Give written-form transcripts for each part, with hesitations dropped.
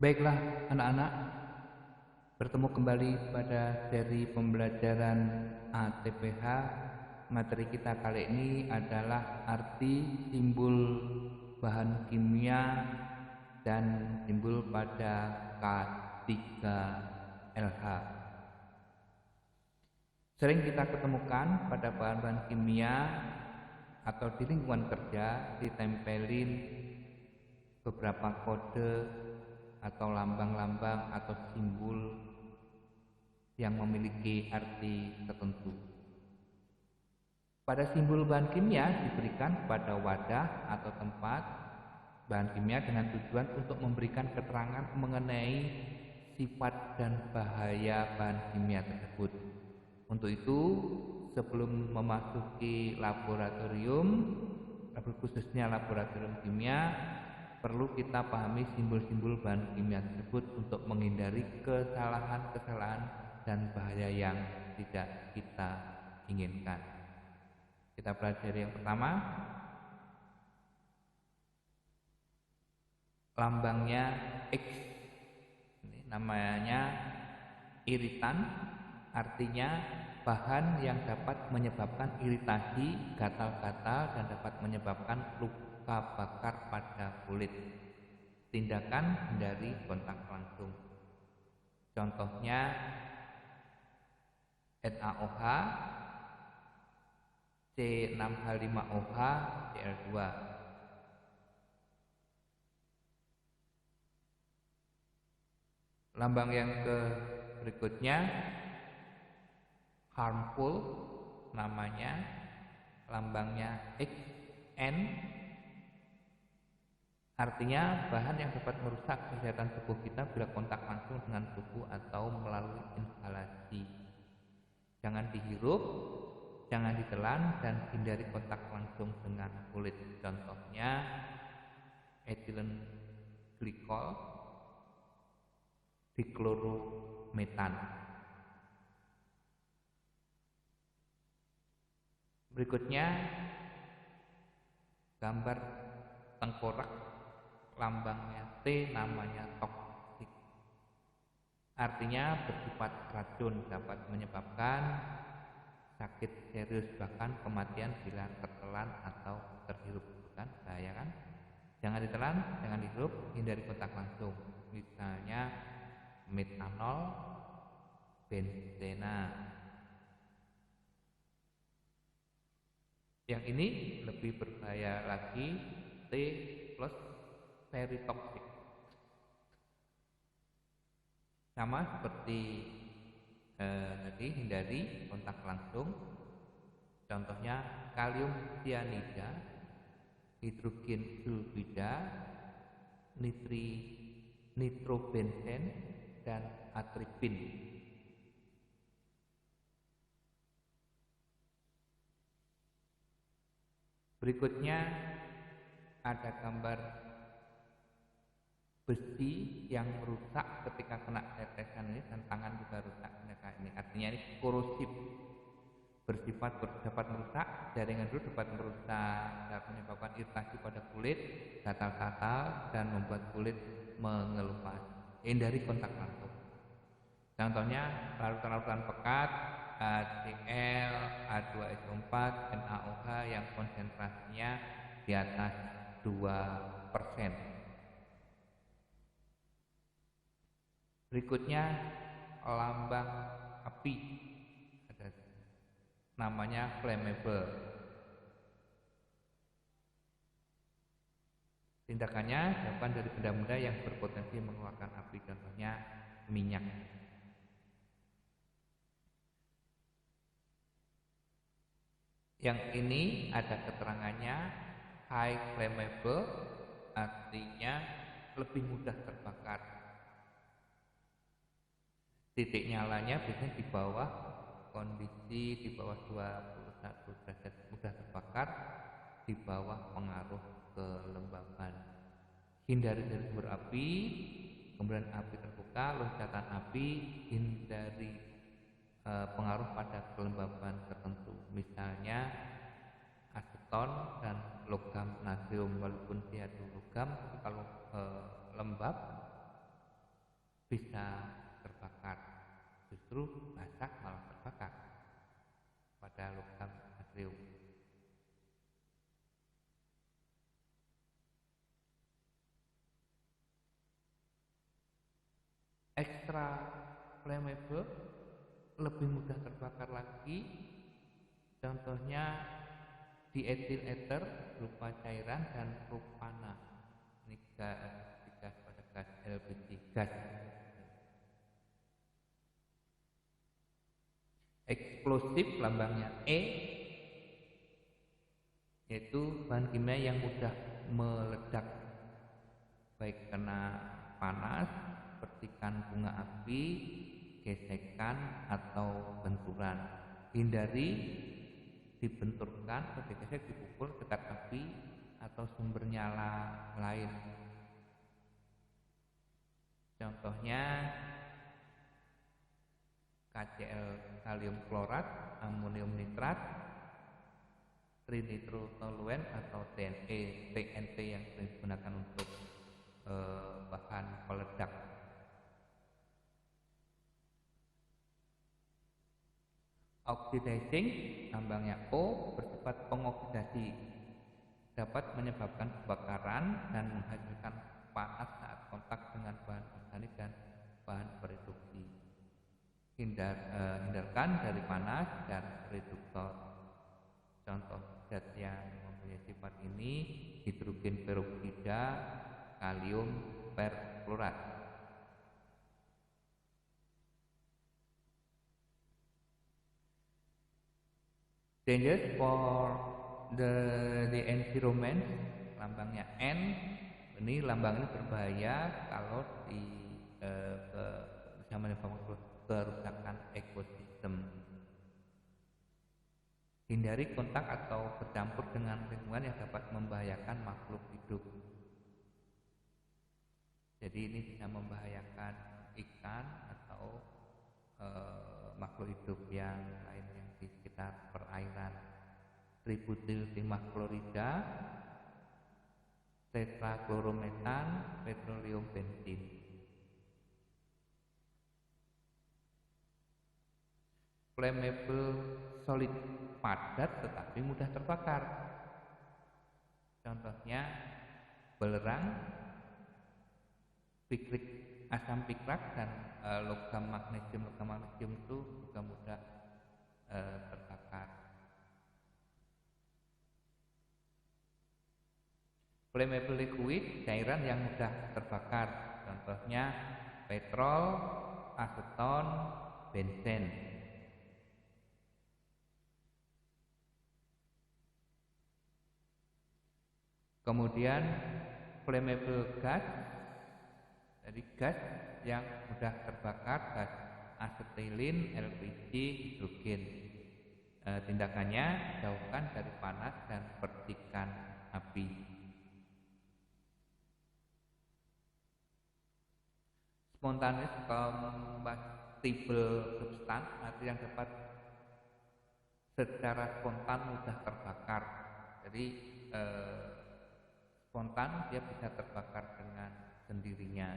Baiklah anak-anak, bertemu kembali pada seri pembelajaran ATPH. Materi kita kali ini adalah arti simbol bahan kimia dan simbol pada K3LH. Sering kita ketemukan pada bahan-bahan kimia atau di lingkungan kerja ditempelin beberapa kode atau lambang-lambang atau simbol yang memiliki arti tertentu. Pada simbol bahan kimia diberikan pada wadah atau tempat bahan kimia dengan tujuan untuk memberikan keterangan mengenai sifat dan bahaya bahan kimia tersebut. Untuk itu, sebelum memasuki laboratorium, khususnya laboratorium kimia, perlu kita pahami simbol-simbol bahan kimia tersebut untuk menghindari kesalahan-kesalahan dan bahaya yang tidak kita inginkan. Kita pelajari yang pertama, lambangnya X. Ini namanya iritan, artinya bahan yang dapat menyebabkan iritasi, gatal-gatal, dan dapat menyebabkan luka bakar pada kulit. Tindakan hindari kontak langsung. Contohnya NaOH, C6H5OH, Cl2. Lambang yang berikutnya harmful, namanya lambangnya Xn, artinya bahan yang dapat merusak kesehatan tubuh kita bila kontak langsung dengan tubuh atau melalui inhalasi. Jangan dihirup, jangan ditelan, dan hindari kontak langsung dengan kulit. Contohnya etilen glikol, diklorometan. Berikutnya gambar tengkorak, lambangnya T, namanya toksik, artinya bersifat racun, dapat menyebabkan sakit serius bahkan kematian bila tertelan atau terhirup. Kan bahaya kan? Jangan ditelan, jangan dihirup, hindari kontak langsung. Misalnya metanol, benzena. Yang ini lebih berbahaya lagi, T plus, very toxic. Sama seperti tadi, hindari kontak langsung. Contohnya kalium cyanida, hidrogen sulfida, nitrobenzen, dan atripin. Berikutnya ada gambar besi yang rusak ketika kena tetesan ini, dan tangan juga rusak ini. Artinya ini korosif, bersifat dapat merusak jaringan dulu, dapat merusak, dapat menyebabkan iritasi pada kulit, gatal-gatal, dan membuat kulit mengelupas. Hindari kontak langsung. Contohnya larutan-larutan pekat, HCl, H2SO4, NaOH yang konsentrasinya di atas 2%. Berikutnya lambang api, ada namanya flammable. Tindakannya dilakukan dari benda-benda yang berpotensi mengeluarkan api, contohnya minyak. Yang ini ada keterangannya high flammable, artinya lebih mudah terbakar. Titik nyalanya biasanya di bawah, kondisi di bawah 21 derajat mudah terbakar, di bawah pengaruh kelembaban. Hindari dari sumber api, kemudian api terbuka, loncatan api, hindari pengaruh pada kelembaban tertentu, misalnya aseton dan logam natrium. Walaupun dia logam, tapi kalau lembab bisa terbakar, justru basah malah terbakar pada logam natrium. Extra flammable lebih mudah terbakar lagi, contohnya diethil ether berupa cairan dan propana. Ini gas pada gas LPG gas. Eksplosif lambangnya E, yaitu bahan kimia yang mudah meledak baik kena panas, percikan bunga api, gesekan atau benturan. Hindari dibenturkan atau digesek, dipukul, dekat api atau sumber nyala lain. Contohnya KCl kalium klorat, amonium nitrat, trinitrotoluen atau TNT yang sering digunakan untuk bahan peledak. Oxidizing, lambangnya O, bersifat pengoksidasi, dapat menyebabkan kebakaran dan menghasilkan panas saat kontak dengan bahan organik dan bahan bereduksi. Hindarkan dari panas dan reduktor. Contoh zat yang mempunyai sifat ini hidrogen peroksida, kalium perklorat. Dangerous for the environment, lambangnya N. Ini lambang ini berbahaya kalau bisa menyebabkan kerusakan ekosistem. Hindari kontak atau bercampur dengan lingkungan yang dapat membahayakan makhluk hidup. Jadi ini bisa membahayakan ikan atau makhluk hidup yang lain yang di sekitar perairan. Tributyl timah klorida, tetraklorometan, petroleum bensin. Flammable solid, padat tetapi mudah terbakar. Contohnya belerang, asam pikrak dan logam magnesium itu juga mudah terbakar. Flammable liquid, cairan yang mudah terbakar. Contohnya petrol, aseton, benzen. Kemudian flammable gas, jadi gas yang mudah terbakar, gas asetilin, LPG, hidrogen. Tindakannya jauhkan dari panas dan percikan api. Spontaneous combustible substance, arti yang dapat secara spontan mudah terbakar. Jadi spontan dia bisa terbakar dengan sendirinya.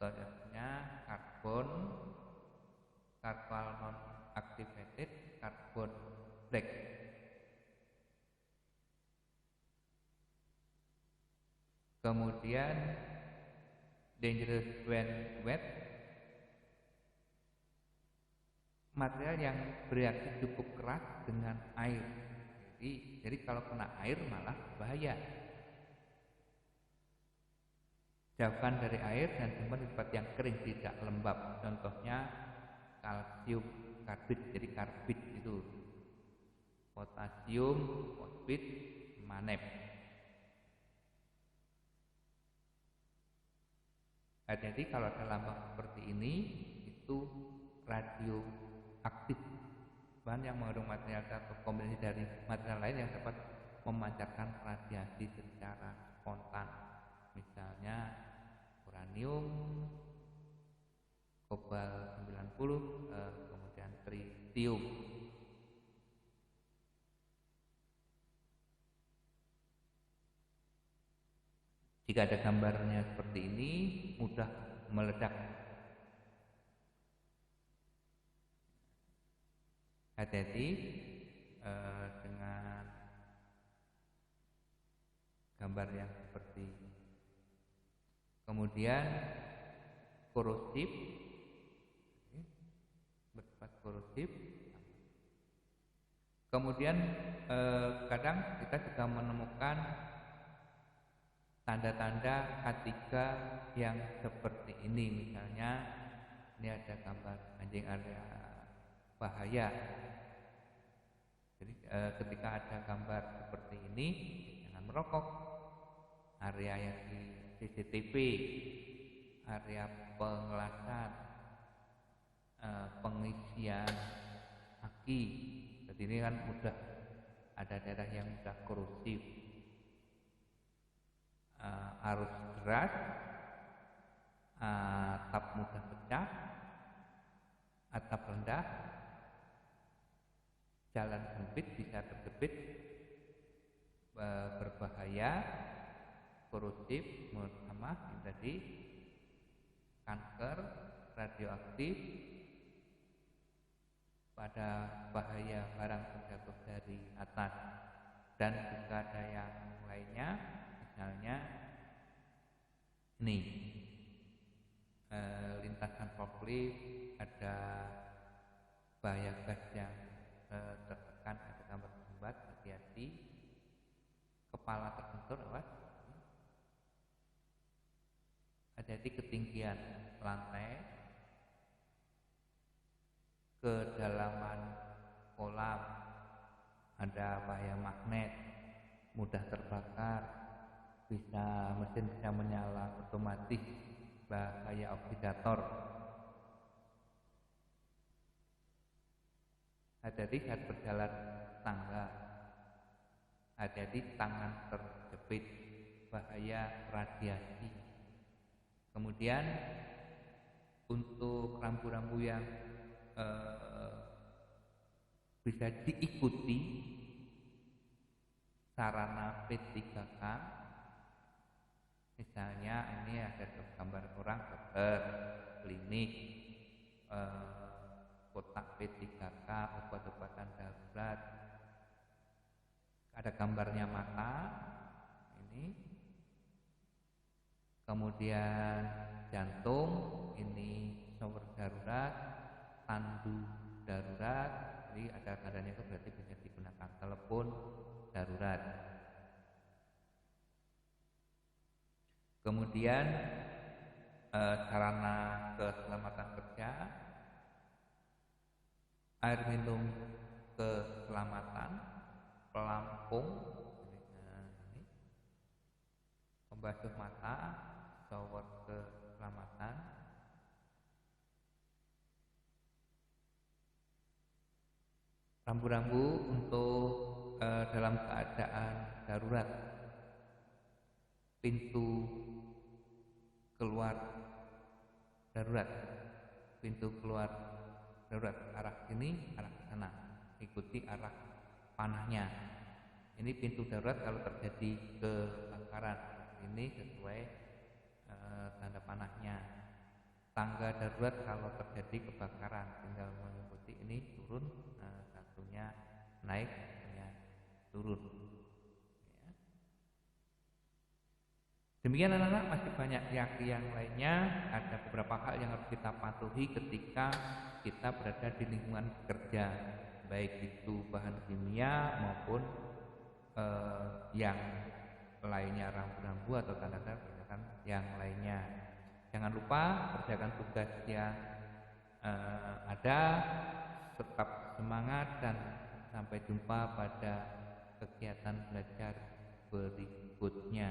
Contohnya karbon, carbon non activated, carbon black. Kemudian dangerous when wet, material yang bereaksi cukup keras dengan air. Jadi kalau kena air malah bahaya. Jauhkan dari air dan simpan di tempat yang kering, tidak lembab. Contohnya kalsium karbit, jadi karbit itu. Potasium fosfit, manep. Jadi kalau ada lambang seperti ini itu radioaktif, bahan yang mengandung material atau kombinasi dari material lain yang dapat memancarkan radiasi secara spontan. Misalnya uranium, kobalt 90, kemudian tritium. Jika ada gambarnya seperti ini, mudah meledak Hati-hati dengan gambar yang seperti ini. Kemudian korosif, bersifat korosif. Kemudian kadang kita juga menemukan tanda-tanda K3 yang seperti ini. Misalnya ini ada gambar anjing area bahaya. Jadi ketika ada gambar seperti ini, jangan merokok. Area yang di CCTV, area pengelasan, pengisian aki. Jadi ini kan mudah, ada daerah yang mudah korosif, arus deras, atap mudah pecah, atap rendah, jalan sempit bisa terjepit, berbahaya, korosif, sama yang tadi, kanker, radioaktif, pada bahaya barang terjatuh dari atas, dan juga ada yang lainnya, misalnya ini lintasan forklift, ada bahaya gas yang tertekan, ada gambar sumbat, hati-hati, kepala tersentuh, awas, hati-hati ketinggian lantai, kedalaman kolam, ada bahaya magnet, mudah terbakar, mesin bisa menyala otomatis, bahaya oksidator. Hati-hati saat berjalan tangga, hati-hati tangan terjepit, bahaya radiasi. Kemudian untuk rambu-rambu yang bisa diikuti sarana P3K, misalnya ini ada gambar orang dokter, klinik, kotak P3K, obat-obatan darurat, ada gambarnya mata ini, kemudian jantung ini, shower darurat, tandu darurat, jadi ada tandanya itu berarti bisa digunakan telepon darurat. Kemudian sarana keselamatan kerja, air minum keselamatan, pelampung, pembasuh mata, shower keselamatan, rambu-rambu untuk dalam keadaan darurat, pintu keluar darurat, pintu keluar darurat arah sini, arah sana, ikuti arah panahnya. Ini pintu darurat kalau terjadi kebakaran, ini sesuai tanda panahnya. Tangga darurat kalau terjadi kebakaran, tinggal mengikuti ini, turun, satunya naik, satunya turun. Ya. Demikian anak-anak, masih banyak yang lainnya. Ada beberapa hal yang harus kita patuhi ketika kita berada di lingkungan kerja, baik itu bahan kimia maupun yang lainnya, rambu-rambu atau tanda-tanda yang lainnya. Jangan lupa kerjakan tugas yang ada, tetap semangat, dan sampai jumpa pada kegiatan belajar berikutnya.